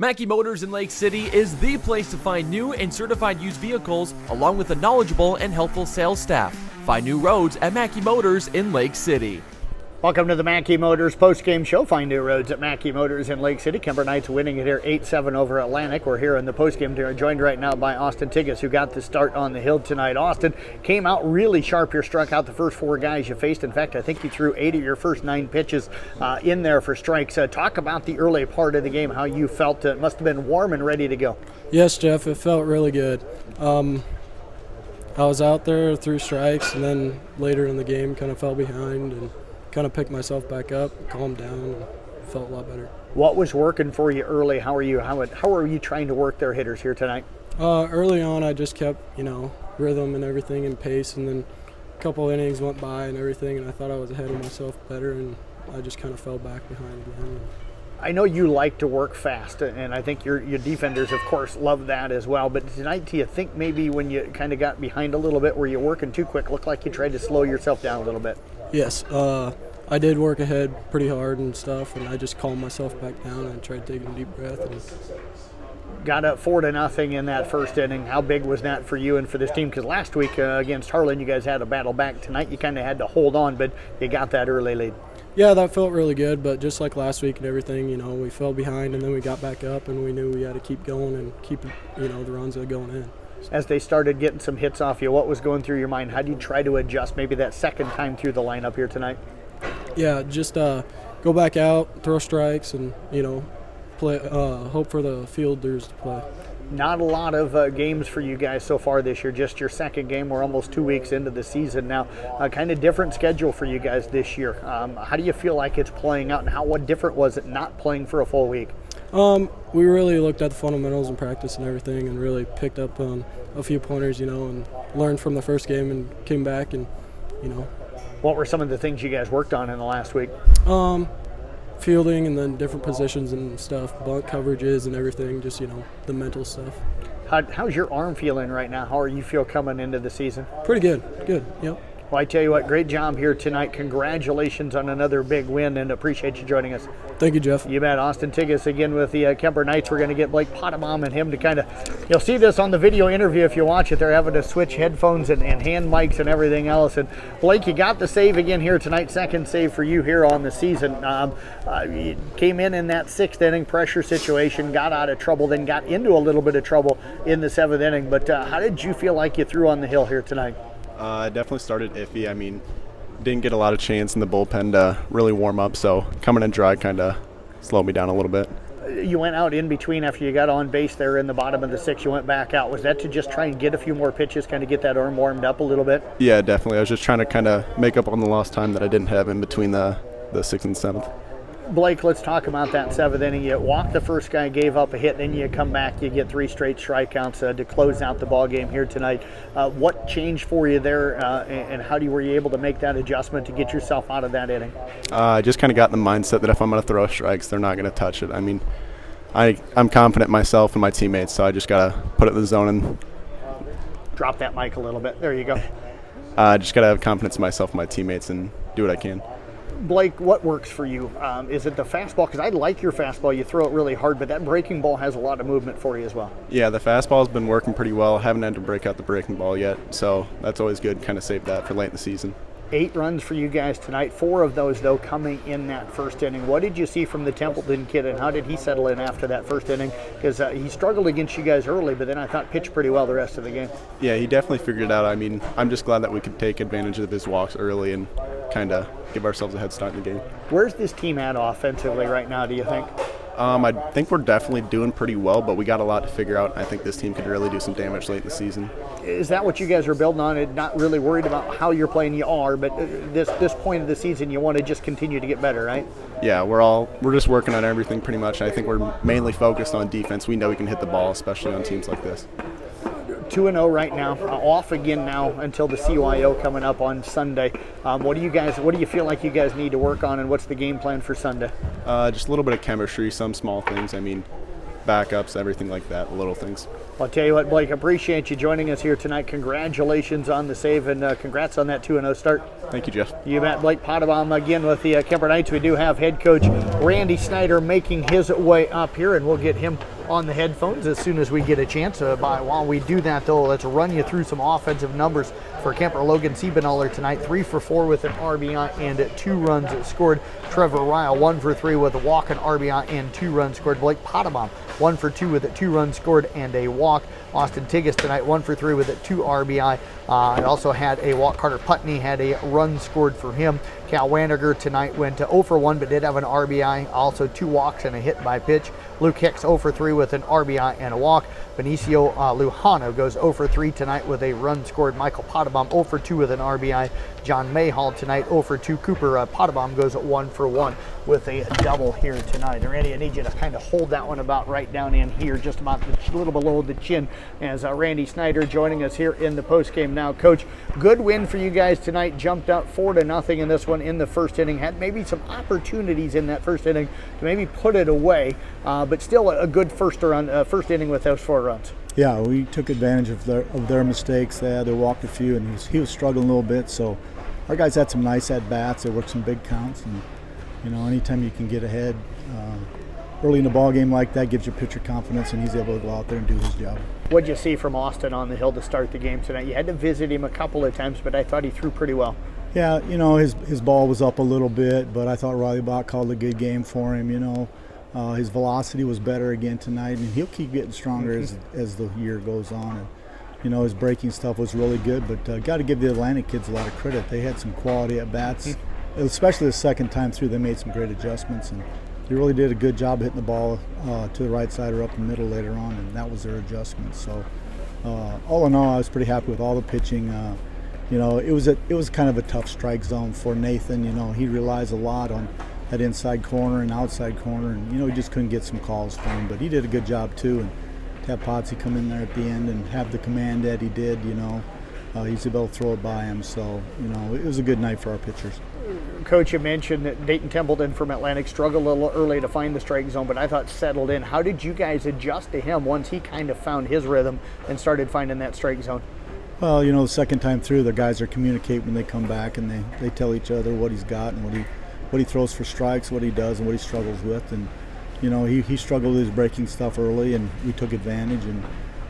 Mackey Motors in Lake City is the place to find new and certified used vehicles, along with a knowledgeable and helpful sales staff. Find new roads at Mackey Motors in Lake City. Welcome to the Mackey Motors post-game show. Find new roads at Mackey Motors in Lake City. Kuemper Knights winning it here 8-7 over Atlantic. We're here in the post-game, joined right now by Austin Tigges, who got the start on the hill tonight. Austin came out really sharp here, struck out the first four guys you faced. In fact, I think you threw 8 of your first 9 pitches in there for strikes. Talk about the early part of the game, how you felt. It must have been warm and ready to go. Yes, Jeff, it felt really good. I was out there, threw strikes, and then later in the game kind of fell behind and kind of picked myself back up, calmed down, and felt a lot better. What was working for you early? How are you trying to work their hitters here tonight? Early on, I just kept, rhythm and everything and pace, and then a couple innings went by and everything, and I thought I was ahead of myself better, and I just kind of fell back behind again. I know you like to work fast, and I think your defenders, of course, love that as well. But tonight, do you think maybe when you kind of got behind a little bit, were you working too quick? Looked like you tried to slow yourself down a little bit. Yes, I did work ahead pretty hard and stuff, and I just calmed myself back down and tried taking a deep breath. And got up 4-0 in that first inning. How big was that for you and for this team? Because last week against Harlan, you guys had a battle back. Tonight, you kind of had to hold on, but you got that early lead. Yeah, that felt really good, but just like last week and everything, we fell behind and then we got back up and we knew we had to keep going and keep, the runs that are going in. As they started getting some hits off you, what was going through your mind? How do you try to adjust maybe that second time through the lineup here tonight? Yeah, just go back out, throw strikes, and, play. Hope for the fielders to play. Not a lot of games for you guys so far this year, just your second game. We're almost 2 weeks into the season now. Kind of different schedule for you guys this year. How do you feel like it's playing out, and what different was it not playing for a full week? We really looked at the fundamentals in practice and everything and really picked up on a few pointers, and learned from the first game and came back and, What were some of the things you guys worked on in the last week? Fielding and then different positions and stuff, bunt coverages and everything, just, the mental stuff. How's your arm feeling right now? How are you feel coming into the season? Pretty good, yep. Well, I tell you what, great job here tonight. Congratulations on another big win, and appreciate you joining us. Thank you, Jeff. You bet. Austin Tigges again with the Kuemper Knights. We're going to get Blake Pottebaum and him to kind of, you'll see this on the video interview if you watch it. They're having to switch headphones and hand mics and everything else. And Blake, you got the save again here tonight. Second save for you here on the season. You came in that 6th inning pressure situation, got out of trouble, then got into a little bit of trouble in the 7th inning. But how did you feel like you threw on the hill here tonight? I definitely started iffy. Didn't get a lot of chance in the bullpen to really warm up, so coming in dry kind of slowed me down a little bit. You went out in between after you got on base there in the bottom of the 6th. You went back out. Was that to just try and get a few more pitches, kind of get that arm warmed up a little bit? Yeah, definitely. I was just trying to kind of make up on the lost time that I didn't have in between the 6th and 7th. Blake, let's talk about that 7th inning. You walked the first guy, gave up a hit, then you come back, you get 3 straight strikeouts to close out the ball game here tonight. What changed for you there, and how were you able to make that adjustment to get yourself out of that inning? I just kind of got in the mindset that if I'm going to throw strikes, they're not going to touch it. I'm confident in myself and my teammates, so I just got to put it in the zone and drop that mic a little bit. There you go. Just got to have confidence in myself and my teammates and do what I can. Blake, what works for you? Is it the fastball? Because I like your fastball. You throw it really hard, but that breaking ball has a lot of movement for you as well. Yeah, the fastball's been working pretty well. Haven't had to break out the breaking ball yet, so that's always good. Kind of save that for late in the season. 8 runs for you guys tonight. 4 of those, though, coming in that first inning. What did you see from the Templeton kid, and how did he settle in after that first inning? Because he struggled against you guys early, but then I thought pitched pretty well the rest of the game. Yeah, he definitely figured it out. I'm just glad that we could take advantage of his walks early and kind of give ourselves a head start in the game. Where's this team at offensively right now, do you think? I think we're definitely doing pretty well, but we got a lot to figure out. I think this team could really do some damage late in the season. Is that what you guys are building on? And not really worried about how you're playing, you are, but this point of the season, you want to just continue to get better, right? Yeah, we're just working on everything pretty much. I think we're mainly focused on defense. We know we can hit the ball, especially on teams like this. 2-0 right now, off again now until the CYO coming up on Sunday. What do you feel like you guys need to work on, and what's the game plan for Sunday? Just a little bit of chemistry, some small things. backups, everything like that, the little things. I'll tell you what, Blake, appreciate you joining us here tonight. Congratulations on the save, and congrats on that 2-0 start. Thank you, Jeff. You bet. Blake Pottebaum again with the Kuemper Knights. We do have head coach Randy Snyder making his way up here, and we'll get him on the headphones as soon as we get a chance. While we do that, though, let's run you through some offensive numbers for Kuemper. Logan Siebenaller tonight, 3 for 4 with an RBI and 2 runs scored. Trevor Ryle, 1 for 3 with a walk, an RBI, and 2 runs scored. Blake Pottebaum, 1 for 2 with 2 runs scored and a walk. Austin Tigges tonight, 1 for 3 with 2 RBI. I also had a walk. Carter Putney had a run scored for him. Cal Waniger tonight went 0 for 1 but did have an RBI, also 2 walks and a hit by pitch. Luke Hicks 0 for 3 with an RBI and a walk. Benicio Lujano goes 0 for 3 tonight with a run scored. Michael Pottebaum 0 for 2 with an RBI. John Mayhall tonight 0 for 2. Cooper Pottebaum goes 1 for 1 with a double here tonight. Randy, I need you to kind of hold that one about right down in here, just about a little below the chin, as Randy Snyder joining us here in the postgame now. Coach, good win for you guys tonight. Jumped up 4-0 in this one in the first inning. Had maybe some opportunities in that first inning to maybe put it away, but still a good first inning with those 4 runs. Yeah, we took advantage of their mistakes. They walked a few, and he was struggling a little bit. So our guys had some nice at bats. They worked some big counts, and anytime you can get ahead early in the ball game like that gives your pitcher confidence, and he's able to go out there and do his job. What'd you see from Austin on the hill to start the game tonight? You had to visit him a couple of times, but I thought he threw pretty well. Yeah, his ball was up a little bit, but I thought Riley Bach called a good game for him. His velocity was better again tonight, and he'll keep getting stronger as the year goes on. And his breaking stuff was really good, but got to give the Atlantic kids a lot of credit. They had some quality at bats, especially the second time through. They made some great adjustments, and they really did a good job hitting the ball to the right side or up the middle later on, and that was their adjustment. So all in all, I was pretty happy with all the pitching. It was kind of a tough strike zone for Nathan. He relies a lot on that inside corner and outside corner, and he just couldn't get some calls for him, but he did a good job too. And to have Potsy come in there at the end and have the command that he did, he's able to throw it by him. So it was a good night for our pitchers. Coach, you mentioned that Dayton Templeton from Atlantic struggled a little early to find the strike zone, but I thought settled in. How did you guys adjust to him once he kind of found his rhythm and started finding that strike zone? Well, the second time through, the guys are communicating when they come back, and they tell each other what he's got and what he throws for strikes, what he does, and what he struggles with. And he struggled with his breaking stuff early, and we took advantage. And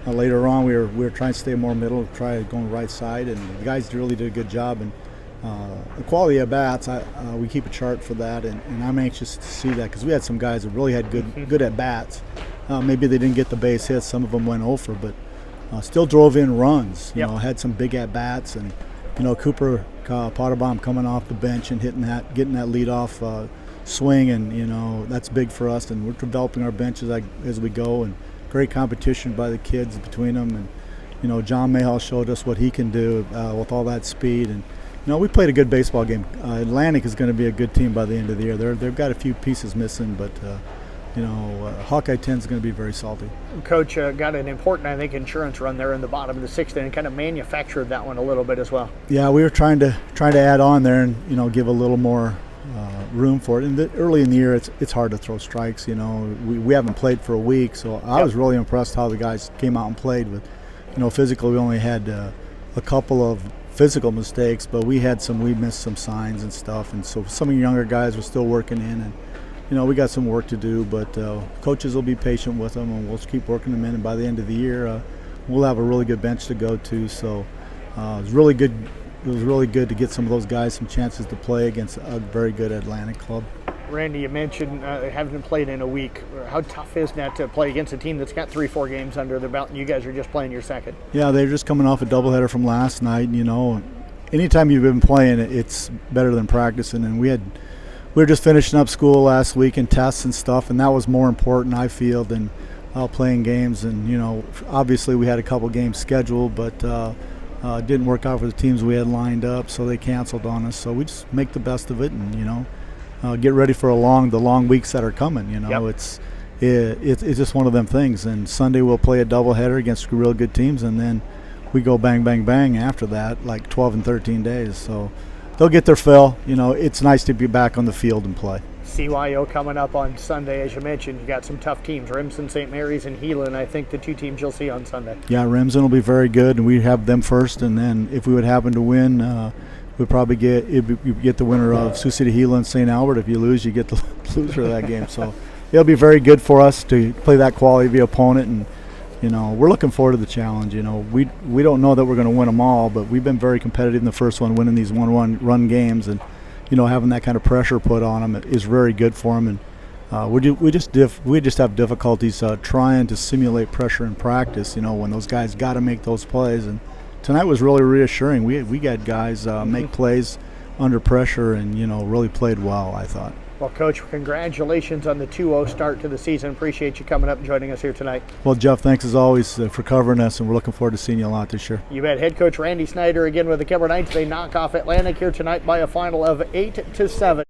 later on, we were trying to stay more middle, try going right side, and the guys really did a good job. And the quality of bats, we keep a chart for that, and I'm anxious to see that because we had some guys that really had good at bats. Maybe they didn't get the base hits. Some of them went over, but still drove in runs. Had some big at bats, and Cooper Pottebaum coming off the bench and getting that leadoff swing, and that's big for us. And we're developing our bench as we go, and great competition by the kids between them. And John Mayhall showed us what he can do with all that speed. And we played a good baseball game. Atlantic is going to be a good team by the end of the year. They've got a few pieces missing, but Hawkeye 10 is going to be very salty. Coach got an important, I think, insurance run there in the bottom of the 6th inning, kind of manufactured that one a little bit as well. Yeah, we were trying to add on there and give a little more room for it. And early in the year, it's hard to throw strikes. We haven't played for a week, so I was really impressed how the guys came out and played. With physically, we only had a couple of physical mistakes, but we missed some signs and stuff, and so some of the younger guys were still working in, and we got some work to do, but coaches will be patient with them, and we'll keep working them in, and by the end of the year, we'll have a really good bench to go to. So it was really good. It was really good to get some of those guys some chances to play against a very good Atlantic club. Randy, you mentioned having played in a week. How tough is that to play against a team that's got 3-4 games under their belt, and you guys are just playing your second? Yeah, they're just coming off a doubleheader from last night. Anytime you've been playing, it's better than practicing. And we were just finishing up school last week and tests and stuff, and that was more important, I feel, than playing games. And obviously we had a couple games scheduled, but it didn't work out for the teams we had lined up, so they canceled on us. So we just make the best of it, and get ready for the long weeks that are coming. It's just one of them things. And Sunday we'll play a doubleheader against real good teams, and then we go bang, bang, bang after that, like 12 and 13 days. So they'll get their fill. It's nice to be back on the field and play. CYO coming up on Sunday, as you mentioned. You got some tough teams, Remsen, St. Mary's, and Heelan. I think the two teams you'll see on Sunday. Yeah, Remsen will be very good, and we have them first. And then if we would happen to win, we'd probably get the winner of Sioux City, Heelan, St. Albert. If you lose, you get the loser of that game. So it'll be very good for us to play that quality of the opponent, and we're looking forward to the challenge. We don't know that we're going to win them all, but we've been very competitive in the first one, winning these one-run games, and having that kind of pressure put on them is very good for them. And we just have difficulties trying to simulate pressure in practice. When those guys got to make those plays, and tonight was really reassuring. We got guys make plays under pressure, and really played well, I thought. Well, Coach, congratulations on the 2-0 start to the season. Appreciate you coming up and joining us here tonight. Well, Jeff, thanks as always for covering us, and we're looking forward to seeing you a lot this year. You bet. Head coach Randy Snyder again with the Kuemper Knights. They knock off Atlantic here tonight by a final of 8-7.